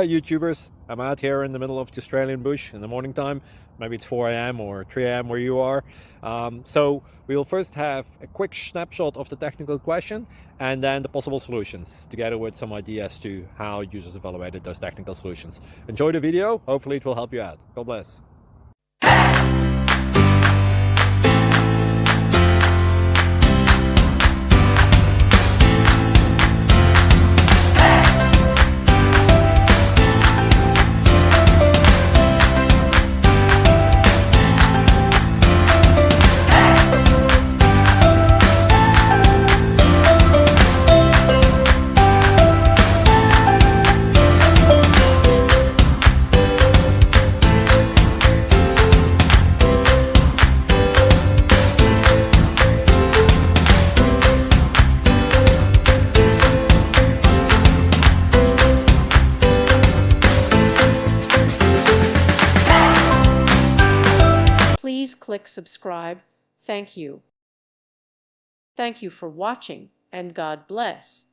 Hi YouTubers, I'm out here in the middle of the Australian bush in the morning time. Maybe it's 4 a.m. or 3 a.m. where you are. So we will first have a quick snapshot of the technical question and then the possible solutions, together with some ideas to how users evaluated those technical solutions. Enjoy the video, hopefully it will help you out. God bless. Please click subscribe. Thank you. Thank you for watching, and God bless.